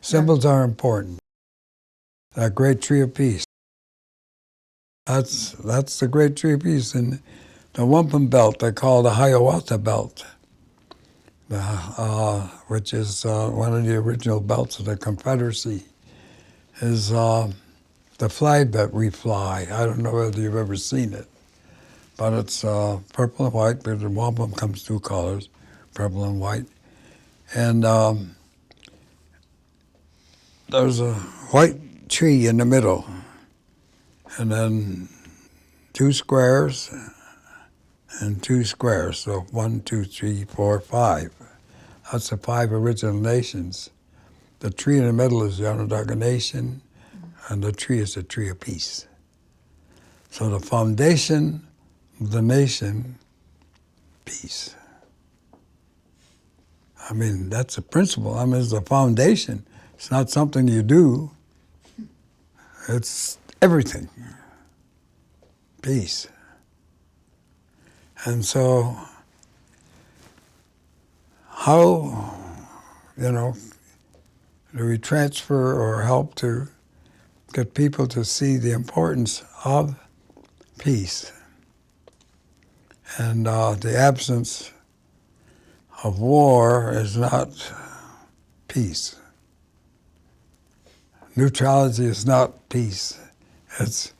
Symbols are important. That great tree of peace. That's the great tree of peace. In the wampum belt, they call the Hiawatha belt, which is one of the original belts of the Confederacy, is the flag that we fly. I don't know whether you've ever seen it, but it's purple and white, because the wampum comes two colors, purple and white. And there's a white tree in the middle, and then two squares and two squares. So 1, 2, 3, 4, 5. That's the 5 original nations. The tree in the middle is the Onondaga Nation, and the tree is the tree of peace. So the foundation of the nation, peace. I mean, that's the principle. I mean, it's the foundation. It's not something you do. It's everything. Peace. And so, how, do we transfer or help to get people to see the importance of peace and the absence of war is not peace. Neutrality is not peace. It's,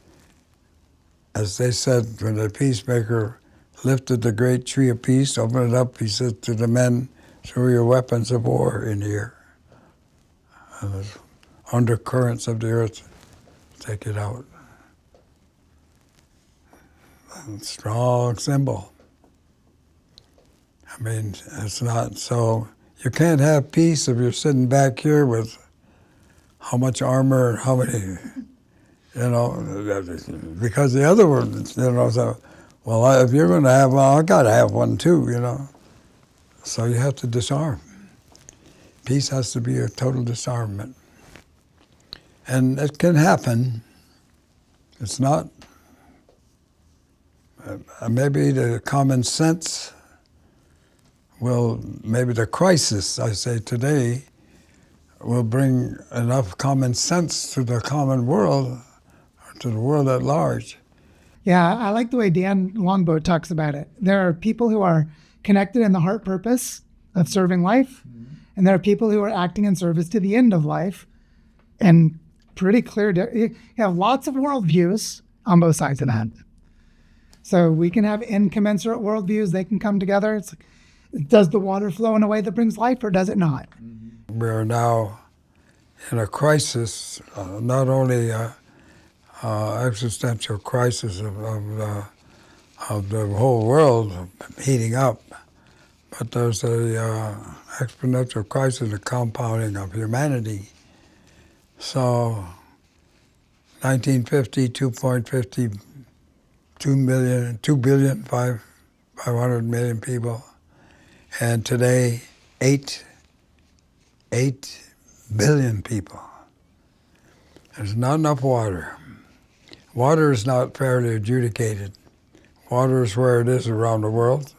as they said, when the peacemaker lifted the great tree of peace, opened it up, he said to the men, throw your weapons of war in here. And the undercurrents of the earth, take it out. A strong symbol. I mean, it's not so, you can't have peace if you're sitting back here with how much armor and how many, because the other one, so, well, if you're going to have one, I got to have one too, So you have to disarm. Peace has to be a total disarmament. And it can happen. It's not, maybe the common sense maybe the crisis, I say today, will bring enough common sense to the common world, or to the world at large. Yeah, I like the way Dan Longboat talks about it. There are people who are connected in the heart purpose of serving life, and there are people who are acting in service to the end of life. And pretty clear, you have lots of worldviews on both sides of that. So we can have incommensurate worldviews, they can come together. It's like, does the water flow in a way that brings life, or does it not? We are now in a crisis, not only existential crisis of the whole world heating up, but there's a exponential crisis of compounding of humanity. So 1950, 2.5 billion people. And today, 8 billion people. There's not enough water. Water is not fairly adjudicated. Water is where it is around the world.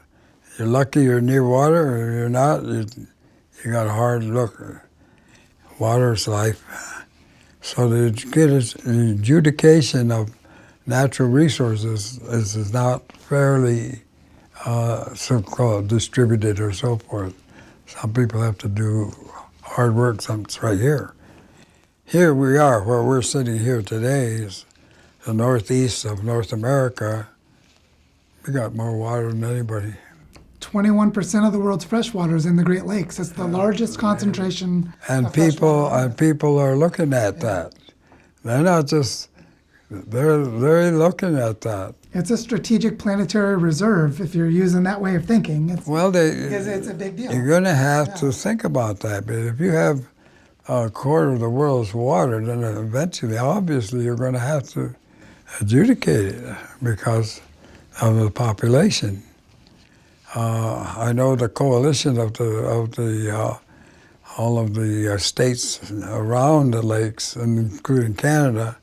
You're lucky you're near water, or you're not, you got a hard look. Water is life. So the adjudication of natural resources is not fairly so-called distributed or so forth. Some people have to do hard work, it's right here. Here we are, where we're sitting here today, is the northeast of North America. We got more water than anybody. 21% of the world's fresh water is in the Great Lakes. It's the largest concentration of fresh water. And people are looking at that. They're not just, they're looking at that. It's a strategic planetary reserve if you're using that way of thinking. It's a big deal. You're going to have to think about that. But if you have a quarter of the world's water, then eventually, obviously, you're going to have to adjudicate it because of the population. I know the coalition of all of the states around the lakes, including Canada,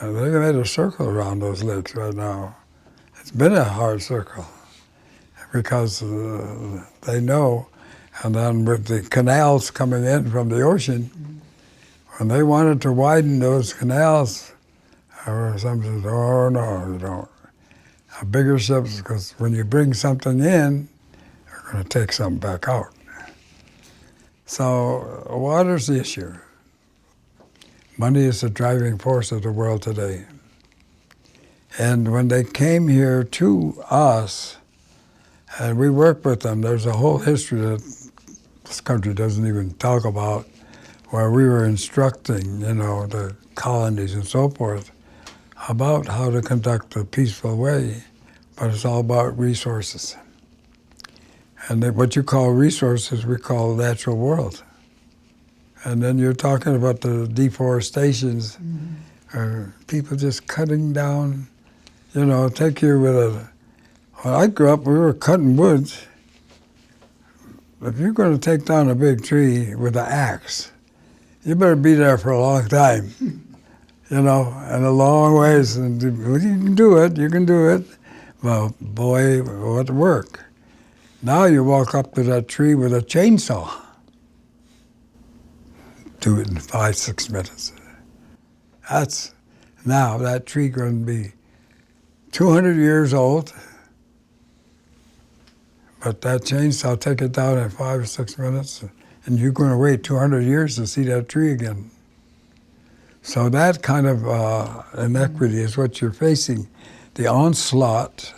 they've made a circle around those lakes right now. It's been a hard circle because they know, and then with the canals coming in from the ocean, When they wanted to widen those canals, or something said, oh no, you don't. Bigger ships, because when you bring something in, you're going to take something back out. So water's the issue. Money is the driving force of the world today. And when they came here to us, and we worked with them, there's a whole history that this country doesn't even talk about, where we were instructing, the colonies and so forth, about how to conduct a peaceful way, but it's all about resources. And what you call resources, we call the natural world. And then you're talking about the deforestations, or people just cutting down, take you with when I grew up, we were cutting woods. If you're going to take down a big tree with an axe, you better be there for a long time, and a long ways. And you can do it. Well, boy, what work. Now you walk up to that tree with a chainsaw. Do it in 5-6 minutes. Now that tree going to be 200 years old, but that chainsaw take it down in 5 or 6 minutes, and you're going to wait 200 years to see that tree again. So that kind of inequity is what you're facing, the onslaught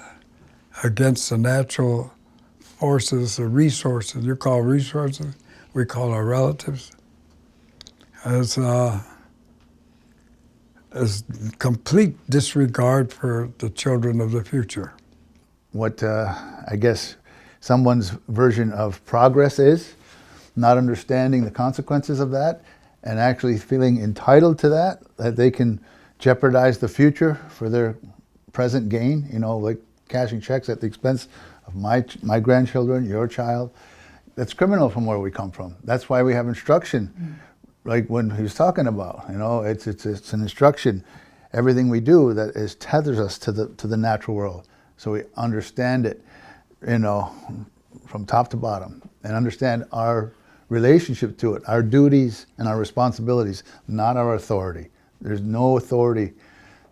against the natural forces, the resources. You call resources, we call our relatives. As complete disregard for the children of the future. What I guess someone's version of progress is, not understanding the consequences of that, and actually feeling entitled to that they can jeopardize the future for their present gain, like cashing checks at the expense of my grandchildren, your child. That's criminal from where we come from. That's why we have instruction, like when he was talking about, it's an instruction. Everything we do that tethers us to the natural world, so we understand it, from top to bottom, and understand our relationship to it, our duties and our responsibilities, not our authority. There's no authority.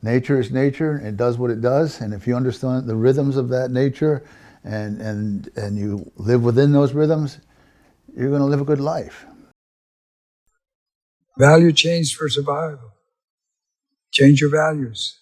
Nature is nature, it does what it does, and if you understand the rhythms of that nature and you live within those rhythms, you're going to live a good life. Value change for survival. Change your values.